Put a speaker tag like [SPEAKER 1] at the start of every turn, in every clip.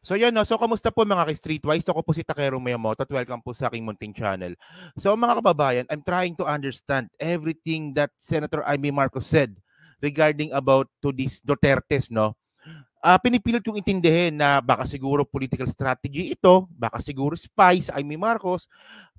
[SPEAKER 1] So yan, no? So kamusta po mga ka-Streetwise? Ako po si Takero Miyamoto at welcome po sa aking munting channel. So mga kababayan, I'm trying to understand everything that Senator Amy Marcos said regarding about to these Dutertes, no? Pinipilit kong intindihin na baka siguro political strategy ito, baka siguro spy sa Amy Marcos,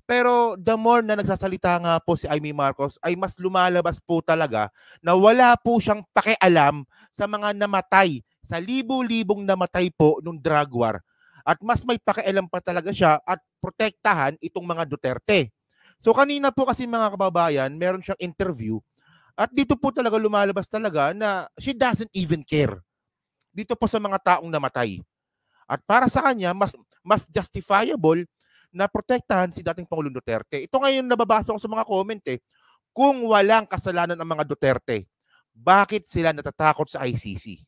[SPEAKER 1] pero the more na nagsasalita nga po si Amy Marcos ay mas lumalabas po talaga na wala po siyang pakialam sa mga namatay, sa libo-libong namatay po nung drug war. At mas may pakialam pa talaga siya at protektahan itong mga Duterte. So kanina po kasi mga kababayan, meron siyang interview at dito po talaga lumalabas talaga na she doesn't even care dito po sa mga taong namatay. At para sa kanya, mas justifiable na protektahan si dating Pangulong Duterte. Ito ngayon nababasa ko sa mga comment eh. Kung walang kasalanan ang mga Duterte, bakit sila natatakot sa ICC?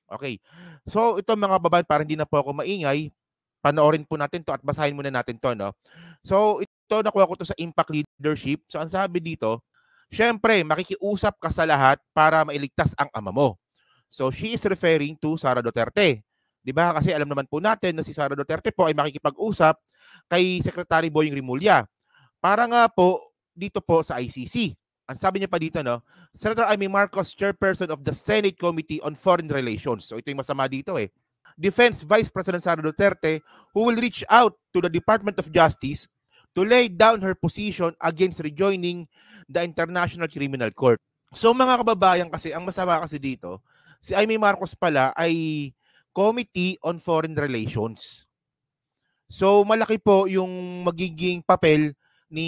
[SPEAKER 1] Okay. So ito mga babae, para hindi na po ako maingay, panoorin po natin to at basahin muna natin to, no? So ito, nakuha ko to sa Impact Leadership. So ang sabi dito, syempre, makikiusap ka sa lahat para mailigtas ang ama mo. So she is referring to Sara Duterte. 'Di ba? Kasi alam naman po natin na si Sara Duterte po ay makikipag-usap kay Secretary Boying Rimulya. Para nga po dito po sa ICC. Ang sabi niya pa dito, no? Senator Amy Marcos, chairperson of the Senate Committee on Foreign Relations. So ito yung masama dito eh. Defense Vice President Sara Duterte, who will reach out to the Department of Justice to lay down her position against rejoining the International Criminal Court. So mga kababayan, kasi ang masama kasi dito, si Amy Marcos pala ay Committee on Foreign Relations. So malaki po yung magiging papel ni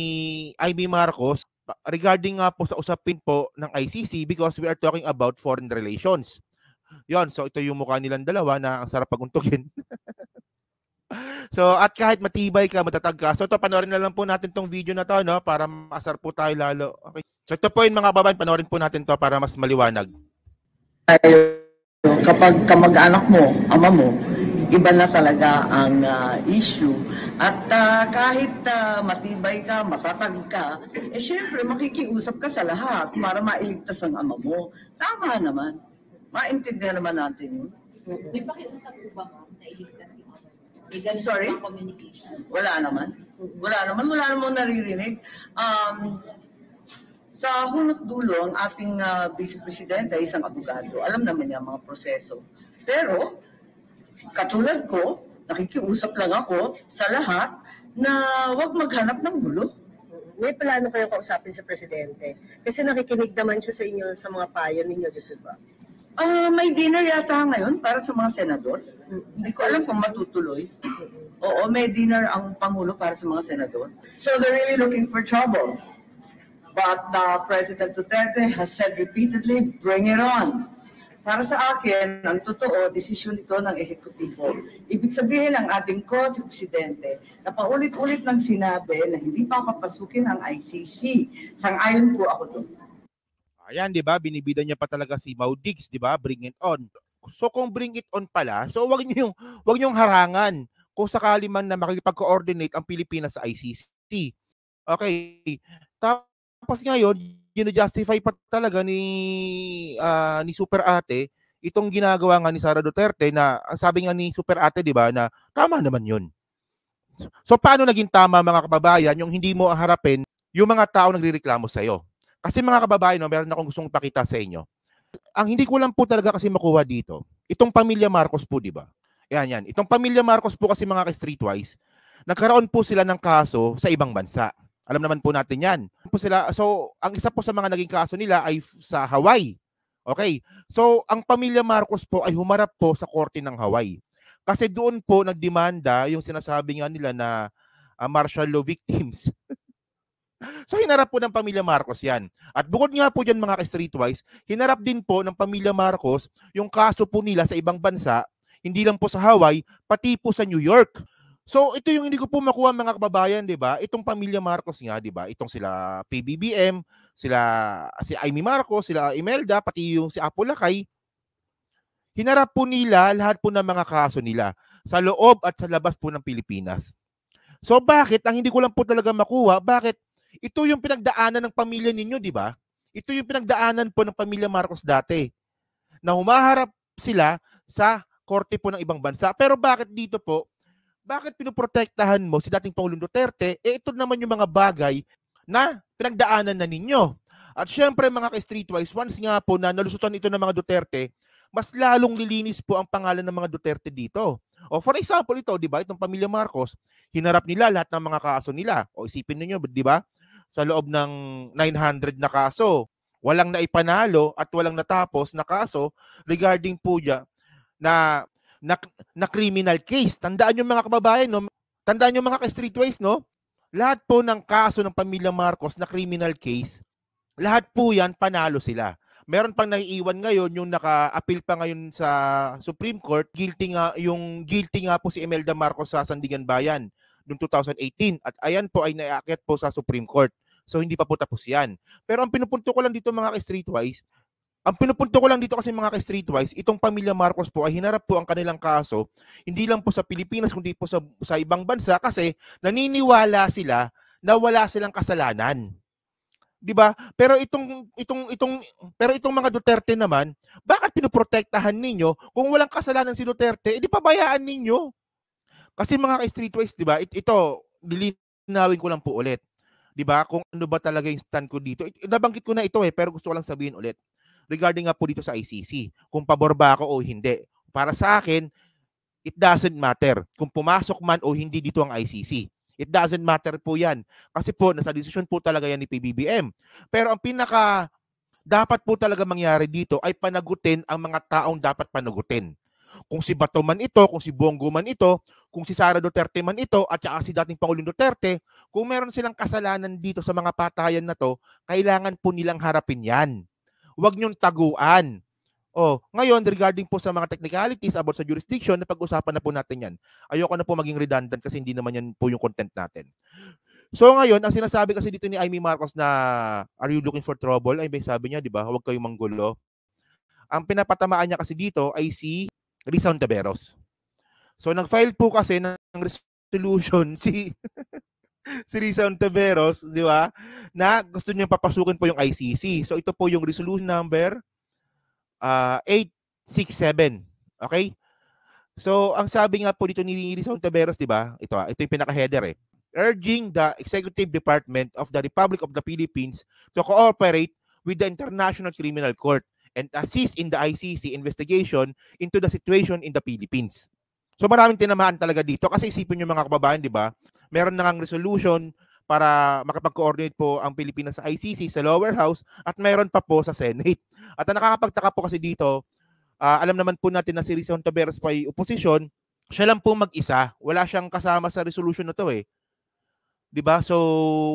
[SPEAKER 1] Amy Marcos regarding nga po sa usapin po ng ICC because we are talking about foreign relations. Yon, so ito yung mukha nilang dalawa na ang sarap paguntugin. So at kahit matibay ka, matatag ka. So ito, panoorin na lang po natin tong video na to, no, para maasar po tayo lalo. Okay. So ito po yung mga babae, panoorin po natin to para mas maliwanag.
[SPEAKER 2] Kapag kamag-anak mo, ama mo, iba na talaga ang issue. At kahit matibay ka, matatag ka, syempre makikiusap ka sa lahat para mailigtas ang ama mo. Tama naman. Maintindihan naman natin yun.
[SPEAKER 3] May pakiusap po ba ma'am na iligtas yung ama?
[SPEAKER 2] Sorry? Wala naman. Wala naman naririnig. Sa hunot dulo, ang ating Vice Presidente ay isang abogado. Alam naman niya ang mga proseso. Pero, katulad ko, nakikiusap lang ako sa lahat na huwag maghanap ng gulo.
[SPEAKER 4] May plano kayo kausapin sa Presidente? Kasi nakikinig naman siya sa inyo, sa mga payo ninyo, di ba?
[SPEAKER 2] May dinner yata ngayon para sa mga senador. Hindi ko alam kung matutuloy. Oo, may dinner ang Pangulo para sa mga senador. So they're really looking for trouble. But President Duterte has said repeatedly, bring it on. Para sa akin, ang totoo, desisyon ito ng ehekutibo. Ibig sabihin ng ating si Presidente na paulit-ulit ng sinabi na hindi pa papasukin ang ICC. Sang-ayon po ako doon.
[SPEAKER 1] Ayan, di ba? Binibida niya pa talaga si Maudigs, di ba? Bring it on. So kung bring it on pala, so wag niyo yung harangan kung sakali man na makikipag-coordinate ang Pilipinas sa ICC. Okay. Tapos ngayon, justify pa talaga ni Super Ate itong ginagawa nga ni Sara Duterte na ang sabi nga ni Super Ate, di ba, na tama naman yun. So paano naging tama mga kababayan yung hindi mo harapin yung mga tao nagrereklamo sa iyo? Kasi mga kababayan, no, meron akong gustong pakita sa inyo. Ang hindi ko lang po talaga kasi makuha dito, itong pamilya Marcos po, di ba? Yan. Itong pamilya Marcos po kasi mga ka-Streetwise, nagkaroon po sila ng kaso sa ibang bansa. Alam naman po natin yan. So, ang isa po sa mga naging kaso nila ay sa Hawaii. Okay? So, ang pamilya Marcos po ay humarap po sa korte ng Hawaii. Kasi doon po nagdemanda yung sinasabi nga nila na martial law victims. So, hinarap po ng pamilya Marcos yan. At bukod nga po dyan mga ka-Streetwise, hinarap din po ng pamilya Marcos yung kaso po nila sa ibang bansa, hindi lang po sa Hawaii, pati po sa New York. So ito yung hindi ko po makuha mga kababayan, 'di ba? Itong pamilya Marcos nga, 'di ba? Itong sila PBBM, si Amy Marcos, sila Imelda, pati yung si Apo Lakay. Hinarap po nila lahat po ng mga kaso nila sa loob at sa labas po ng Pilipinas. So bakit ang hindi ko lang po talaga makuha, bakit ito yung pinagdaanan ng pamilya ninyo, 'di ba? Ito yung pinagdaanan po ng pamilya Marcos dati. Na humaharap sila sa korte po ng ibang bansa. Pero bakit dito po, bakit pinoprotektahan mo si dating Pangulong Duterte? Ito naman yung mga bagay na pinagdaanan na ninyo. At syempre mga ka-Streetwise, once nga po na nalusutan ito ng mga Duterte, mas lalong lilinis po ang pangalan ng mga Duterte dito. O for example ito, di ba, itong pamilya Marcos, hinarap nila lahat ng mga kaso nila. O isipin niyo, di ba, sa loob ng 900 na kaso, walang naipanalo at walang natapos na kaso regarding po na criminal case. Tandaan nyo mga kababayan, no? Tandaan nyo mga ka-Streetwise, no? Lahat po ng kaso ng pamilya Marcos na criminal case, lahat po yan panalo sila. Meron pang naiiwan ngayon yung naka-appeal pa ngayon sa Supreme Court, guilty nga po si Imelda Marcos sa Sandigan Bayan noong 2018 at ayan po ay naiakyat po sa Supreme Court. So hindi pa po tapos yan. Pero ang pinupunto ko lang dito mga ka-Streetwise, kasi mga ka-Streetwise, itong pamilya Marcos po ay hinarap po ang kanilang kaso, hindi lang po sa Pilipinas, kundi po sa ibang bansa kasi naniniwala sila na wala silang kasalanan. 'Di ba? Pero itong mga Duterte naman, bakit pinoprotektahan ninyo kung walang kasalanan si Duterte? Edi pabayaan ninyo. Kasi mga ka-Streetwise, 'di ba? Ito lilinawin ko lang po ulit. 'Di ba? Kung ano ba talaga yung stand ko dito. Nabanggit ko na ito pero gusto ko lang sabihin ulit. Regarding nga po dito sa ICC, kung pabor ba ako o hindi. Para sa akin, it doesn't matter kung pumasok man o hindi dito ang ICC. It doesn't matter po yan. Kasi po, nasa desisyon po talaga yan ni PBBM. Pero ang pinaka dapat po talaga mangyari dito ay panagutin ang mga taong dapat panagutin. Kung si Bato man ito, kung si Bongo man ito, kung si Sara Duterte man ito, at saka si dating Pangulong Duterte, kung meron silang kasalanan dito sa mga patayan na to, kailangan po nilang harapin yan. Huwag niyong taguan. Ngayon, regarding po sa mga technicalities about sa jurisdiction, napag-usapan na po natin yan. Ayoko na po maging redundant kasi hindi naman yan po yung content natin. So ngayon, ang sinasabi kasi dito ni Amy Marcos na are you looking for trouble? Ay may sabi niya, di ba? Huwag kayong manggulo. Ang pinapatamaan niya kasi dito ay si Risa Hontiveros. So nag-file po kasi ng resolution si Risa Hontiveros, di ba? Na gusto niya papasukin po yung ICC. So ito po yung resolution number 867. Okay? So, ang sabi nga po dito ni Risa Hontiveros, di ba? Ito yung pinaka-header urging the Executive Department of the Republic of the Philippines to cooperate with the International Criminal Court and assist in the ICC investigation into the situation in the Philippines. So, maraming tinamaan talaga dito kasi isipin nyo mga kababayan, di ba? Meron na ngang resolution para makapag-coordinate po ang Pilipinas sa ICC sa lower house at mayroon pa po sa Senate. At ang nakakapagtaka po kasi dito, alam naman po natin na si Risa Hontiveros po ay oposisyon, siya lang po mag-isa. Wala siyang kasama sa resolution na to 'Di ba? So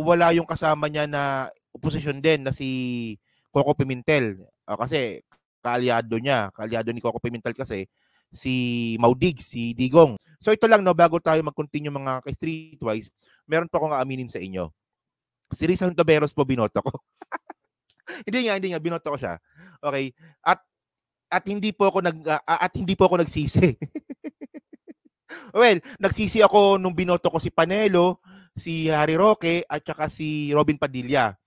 [SPEAKER 1] wala yung kasama niya na oposisyon din na si Coco Pimentel. Kasi kaalyado ni Coco Pimentel kasi si Maudig, si Digong. So ito lang bago tayo mag-continue mga ka-Streetwise, meron pa akong aaminin sa inyo. Si Risa Hontiveros po binoto ko. hindi nga binoto ko siya. Okay? At hindi po ako nagsisi. Well, nagsisi ako nung binoto ko si Panelo, si Harry Roque at saka si Robin Padilla.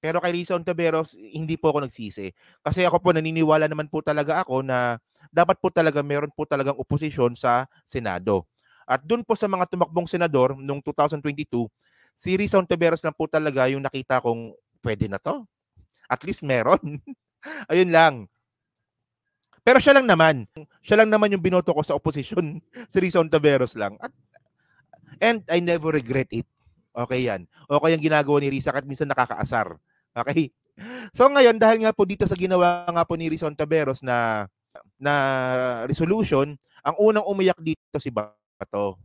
[SPEAKER 1] Pero kay Risa Hontiveros, hindi po ako nagsisi. Kasi ako po naniniwala naman po talaga ako na dapat po talaga meron po talagang oposisyon sa Senado. At doon po sa mga tumakbong senador noong 2022, si Risa Hontiveros lang po talaga yung nakita kong pwede na to. At least meron. Ayun lang. Pero siya lang naman yung binoto ko sa opposition. Si Risa Hontiveros lang. And I never regret it. Okay yan. Okay yung ginagawa ni Risa kahit minsan nakakaasar. Okay? So ngayon, dahil nga po dito sa ginawa nga po ni Risa Hontiveros na resolution, ang unang umiyak dito si Bato.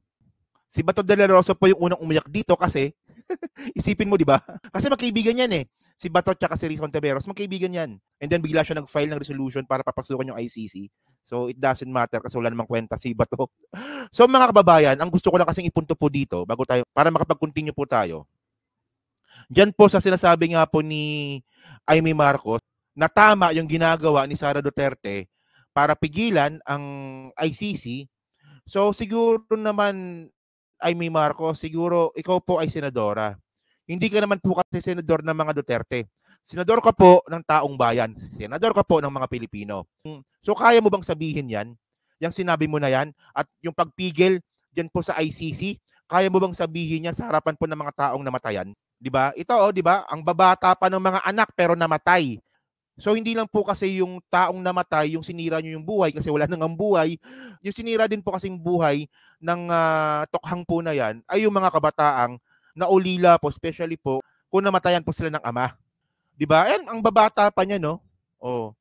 [SPEAKER 1] Si Bato de la Rosa po yung unang umiyak dito kasi isipin mo, di ba? Kasi magkaibigan yan Si Bato at si Risa Hontiveros, magkaibigan yan. And then bigla siya nag-file ng resolution para papasukan yung ICC. So it doesn't matter kasi wala namang kwenta si Bato. So mga kababayan, ang gusto ko lang kasing ipunto po dito bago tayo, para makapag-continue po tayo. Diyan po sa sinasabi nga po ni Amy Marcos na tama yung ginagawa ni Sara Duterte para pigilan ang ICC. So siguro naman, Amy Marcos, siguro ikaw po ay senadora. Hindi ka naman po kasi senador ng mga Duterte. Senador ka po ng taong bayan. Senador ka po ng mga Pilipino. So kaya mo bang sabihin yan? Yung sinabi mo na yan at yung pagpigil diyan po sa ICC, kaya mo bang sabihin yan sa harapan po ng mga taong namatayan? 'Di ba? Ito oh, 'di ba? Ang babata pa ng mga anak pero namatay. So hindi lang po kasi yung taong namatay yung sinira nyo yung buhay kasi wala nang ang buhay. Yung sinira din po kasing buhay ng tokhang po na yan ay yung mga kabataang naulila po, especially po kung namatayan po sila ng ama. 'Di ba? Ang babata pa niya, no? Oh.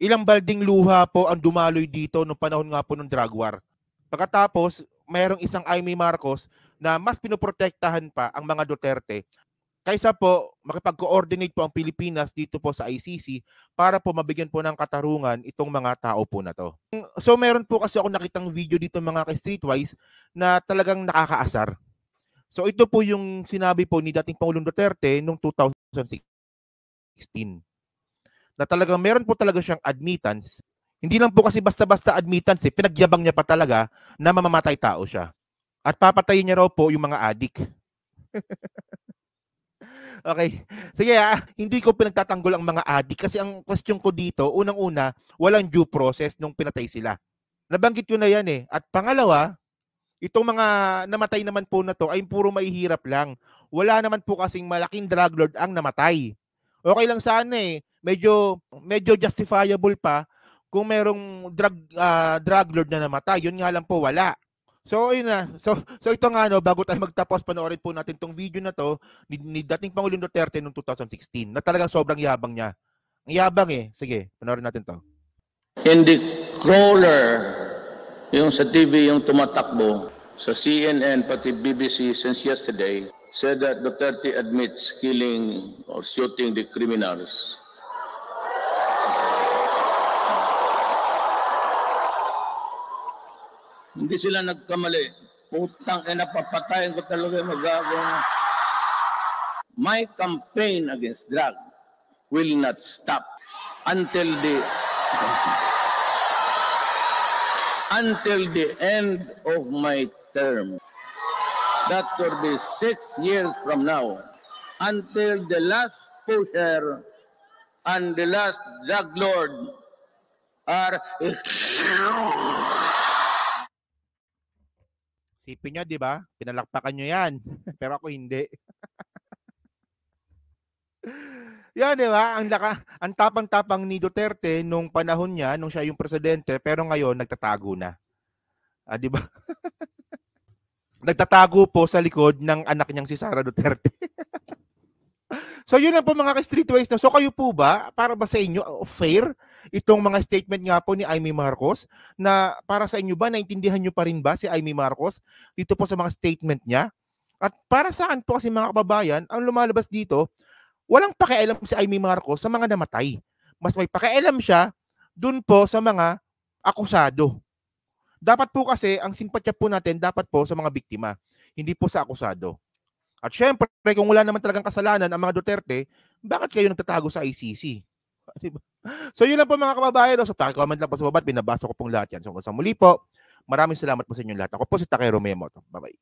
[SPEAKER 1] Ilang balding luha po ang dumaloy dito nung panahon nga po ng drug war. Pagkatapos, mayroong isang Amy Marcos na mas pinoprotektahan pa ang mga Duterte kaysa po makipag-coordinate po ang Pilipinas dito po sa ICC para po mabigyan po ng katarungan itong mga tao po na to. So meron po kasi ako nakitang video dito mga ka-Streetwise na talagang nakakaasar. So ito po yung sinabi po ni dating Pangulong Duterte noong 2016. Na talagang meron po talaga siyang admittance. Hindi lang po kasi basta-basta admittance, pinagyabang niya pa talaga na mamamatay tao siya. At papatayin niya raw po yung mga adik. Okay. Sige, hindi ko pinagtatanggol ang mga adik kasi ang question ko dito, unang-una, walang due process nung pinatay sila. Nabanggit ko na yan eh. At pangalawa, itong mga namatay naman po na to ay puro mahihirap lang. Wala naman po kasing malaking drug lord ang namatay. Okay lang sana eh. Medyo justifiable pa kung merong drug lord na namatay. Yun nga lang po, wala. So, yun na. So ito nga, no, bago tayo magtapos, panoorin po natin tong video na to ni dating Pangulong Duterte noong 2016 na talagang sobrang yabang niya. Ang yabang eh. Sige, panoorin natin to.
[SPEAKER 5] In the crawler, yung sa TV, yung tumatakbo, sa CNN, pati BBC since yesterday, said that Duterte admits killing or shooting the criminals. Hindi sila nagkamali. Putang ina, papatayin ko talaga magagawin. My campaign against drug will not stop until the end of my term. That will be 6 years from now. Until the last pusher and the last drug lord are...
[SPEAKER 1] Sipin nyo, di ba? Pinalakpakan nyo yan. Pero ako hindi. Yan, di ba? Ang tapang-tapang ni Duterte nung panahon niya, nung siya yung presidente, pero ngayon nagtatago na. Di ba? Nagtatago po sa likod ng anak niyang si Sara Duterte. So yun lang po mga ka-Streetwise. So kayo po ba, para ba sa inyo, fair itong mga statement nga po ni Amy Marcos na para sa inyo ba, naintindihan nyo pa rin ba si Amy Marcos dito po sa mga statement niya? At para saan po kasi mga kababayan, ang lumalabas dito, walang pakialam si Amy Marcos sa mga namatay. Mas may pakialam siya dun po sa mga akusado. Dapat po kasi, ang simpatya po natin dapat po sa mga biktima, hindi po sa akusado. At syempre, kung wala naman talagang kasalanan ang mga Duterte, bakit kayo nagtatago sa ICC? Diba? So yun lang po mga kababayan. So paki-comment lang po sa baba at binabasa ko pong lahat yan. So sa muli po, maraming salamat po sa inyong lahat. Ako po si Takero Memoto. Bye-bye.